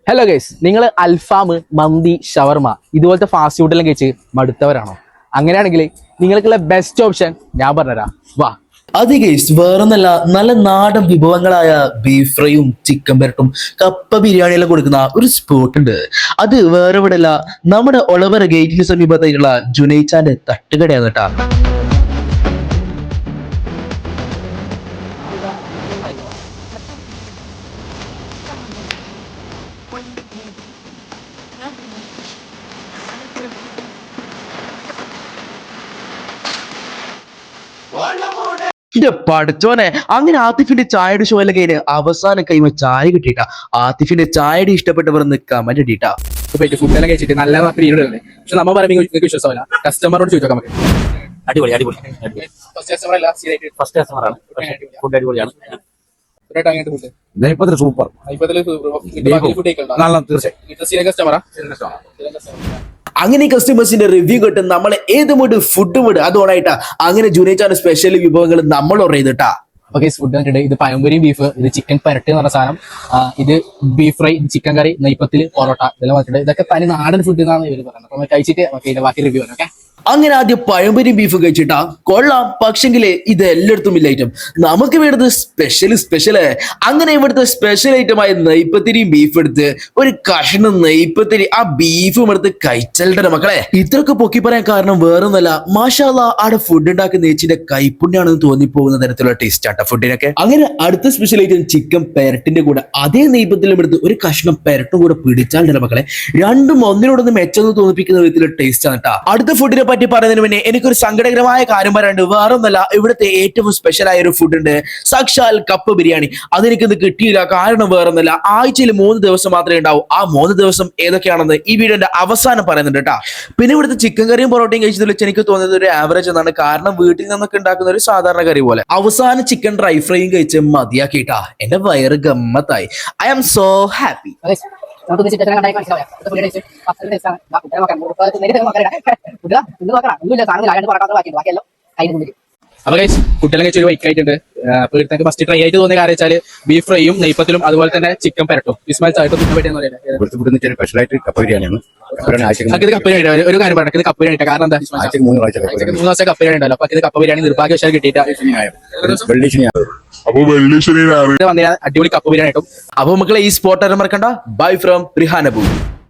Hello guys, നിങ്ങൾ അൽഫാം, മന്തി, ഷവർമ ഇതുപോലത്തെ fast ഫുഡെല്ലാം കഴിച്ച് മടുത്തവരാണോ? അങ്ങനെയാണെങ്കിൽ നിങ്ങൾക്കുള്ള ബെസ്റ്റ് ഓപ്ഷൻ ഞാൻ പറഞ്ഞുതരാം. വാ. അത് ഗൈസ് വേറൊന്നല്ല, നല്ല നാടൻ വിഭവങ്ങളായ ബീഫ് ഫ്രൈയും ചിക്കൻ പെരട്ടും കപ്പ ബിരിയാണിയെല്ലാം കൊടുക്കുന്ന ഒരു സ്പോട്ട് ഉണ്ട്. അത് വേറെ എവിടെയല്ല, നമ്മുടെ ഒളവറ ഗേറ്റിന് സമീപത്തായിട്ടുള്ള ജുനൈച്ചാന്റെ തട്ടുകടയാണ് കേട്ടാ. എന്റെ പഠിച്ചോനെ, അങ്ങനെ ആത്തിഫിന്റെ ചായയുടെ ഷോ എല്ലാം കഴിഞ്ഞ് അവസാനം കൈമ ചായ കിട്ടിയിട്ടാ. ആത്തിഫിന്റെ ചായയുടെ ഇഷ്ടപ്പെട്ടവർ കമന്റ് ഇട്ടിട്ടാ. ഫുഡെല്ലാം കഴിച്ചിട്ട് നല്ല പീരീഡ് ഉണ്ട്. പക്ഷെ നമ്മൾ പറയുമ്പോൾ നിങ്ങൾക്ക് വിശ്വാസമല്ല. കസ്റ്റമറോട് ചോദിച്ചാൽ നമുക്ക് അടിപൊളി അടിപൊളി ഫസ്റ്റ് കസ്റ്റമർ അല്ല, ഫസ്റ്റ് കസ്റ്റമറാണ്. ഫുഡ് അടിപൊളിയാണ്. സൂപ്പർ. കസ്റ്റമറാ അങ്ങനെ കസ്റ്റമേഴ്സിന്റെ റിവ്യൂ കേട്ട് നമ്മളെ ഏത് മൂഡ് ഫുഡ് മൂഡ് അതോണായിട്ടാ. അങ്ങനെ ജുനൈച്ചാന്റെ സ്പെഷ്യൽ വിഭവങ്ങൾ നമ്മൾ ഓർഡർ ചെയ്തിട്ടാ. ഓക്കെ, ഫുഡ് വന്നിട്ടുണ്ട്. ഇത് പഴംപൊരി ബീഫ്, ഇത് ചിക്കൻ പരട്ട് എന്ന് പറഞ്ഞ സാധനം, ഇത് ബീഫ് ഫ്രൈ, ചിക്കൻ കറി, നെയ്പ്പത്തിൽ പൊറോട്ട ഇതെല്ലാം വന്നിട്ടുണ്ട്. ഇതൊക്കെ തനി നാടൻ ഫുഡ് എന്നാണ് ഇവർ പറയുന്നത്. അപ്പൊ കഴിച്ചിട്ട് ബാക്കി റിവ്യൂ ആണ്. ഓക്കെ, അങ്ങനെ ആദ്യം പഴംപൊരി ബീഫ് കഴിച്ചിട്ടാ. കൊള്ളാം, പക്ഷെങ്കില് ഇത് എല്ലായിടത്തും ഇല്ല ഐറ്റം. നമുക്ക് വേണ്ടത് സ്പെഷ്യല്. അങ്ങനെ ഇവിടുത്തെ സ്പെഷ്യൽ ഐറ്റമായ നെയ്പ്പത്തിരിയും ബീഫ് എടുത്ത് ഒരു കഷ്ണം നെയ്പ്പത്തിരി ആ ബീഫും എടുത്ത് കഴിച്ചല്ലെ മക്കളെ. ഇത്രയൊക്കെ പൊക്കി പറയാൻ കാരണം വേറൊന്നല്ല, മാഷാ അല്ലാ, അവിടെ ഫുഡ് ഉണ്ടാക്കുന്ന നേച്ചിന്റെ കൈപ്പുണ്യാണെന്ന് തോന്നിപ്പോകുന്ന തരത്തിലുള്ള ടേസ്റ്റ് ആട്ട ഫുഡിനൊക്കെ. അങ്ങനെ അടുത്ത സ്പെഷ്യൽ ഐറ്റം ചിക്കൻ പെരട്ടിന്റെ കൂടെ അതേ നെയ്പ്പത്തിലും എടുത്ത് ഒരു കഷ്ണം പെരട്ടും കൂടെ പിടിച്ചാൽ മക്കളെ, രണ്ടും ഒന്നിനോടൊന്ന് മെച്ചെന്ന് തോന്നിപ്പിക്കുന്ന വിധത്തിലുള്ള ടേസ്റ്റ് ആണ് കേട്ടോ. അടുത്ത ഫുഡിനെ പറ്റി പറയുന്നതിന് മുന്നേ എനിക്കൊരു സങ്കടകരമായ കാര്യം പറയാനുണ്ട്. വേറൊന്നല്ല, ഇവിടുത്തെ ഏറ്റവും സ്പെഷ്യൽ ആയ ഒരു ഫുഡ് ഉണ്ട്, സാക്ഷാൽ കപ്പ ബിരിയാണി. അതെനിക്കിന്ന് കിട്ടിയില്ല. കാരണം വേറൊന്നല്ല, ആഴ്ചയിൽ 3 ദിവസം മാത്രമേ ഉണ്ടാവൂ. ആ 3 ദിവസം ഏതൊക്കെയാണെന്ന് ഈ വീഡിയോന്റെ അവസാനം പറയുന്നുണ്ട് കേട്ടോ. പിന്നെ ഇവിടുത്തെ ചിക്കൻ കറിയും പൊറോട്ടയും കഴിച്ചതിൽ വെച്ച് എനിക്ക് തോന്നുന്നത് ഒരു ആവറേജ് എന്നാണ്. കാരണം വീട്ടിൽ നിന്നൊക്കെ ഉണ്ടാക്കുന്ന ഒരു സാധാരണ കറി പോലെ. അവസാനം ചിക്കൻ ഡ്രൈ ഫ്രൈയും കഴിച്ച് മതിയാക്കിട്ടാ. എന്റെ വയറ് ഗമ്മത്തായി. I am so happy. അപ്പൊ ഗൈസ്, ഫുഡെല്ലാം കഴിച്ച് ഒരു വൈക്ക് ആയിട്ടുണ്ട്. അപ്പൊ ഇവിടുത്തെ ഫസ്റ്റ് ട്രൈ ആയിട്ട് തോന്നിയ കാര്യം വെച്ചാൽ ബീഫ് ഫ്രൈയും നെയ്പ്പത്തിലും അതുപോലെ തന്നെ ചിക്കൻ പെരട്ടും. ഇസ്മായിൽ ചായട്ടും തിന്നാൻ പറ്റിയെന്ന് പറയുന്നത് സ്പെഷ്യലായിട്ട് കപ്പ ബിരിയാണിയാണ്. ഇത് കപ്പ ബിരിയാണി. ഒരു കാര്യം പറയാം, ഇത് കപ്പ ബിരിയാണി. കാരണം എന്താ, 3 ദിവസം കപ്പ ബിരിയാണി ഉണ്ടല്ലോ. അപ്പൊ ഇത് കപ്പ ബിരിയാണി നിർഭാഗ്യവശാൽ കിട്ടിയിട്ട് അടിപൊളി കപ്പ ബിരിയാണി കിട്ടും. അപ്പൊ മക്കളെ, ഈ സ്പോട്ട് മറക്കണ്ട. Bye from റിഹാനബു.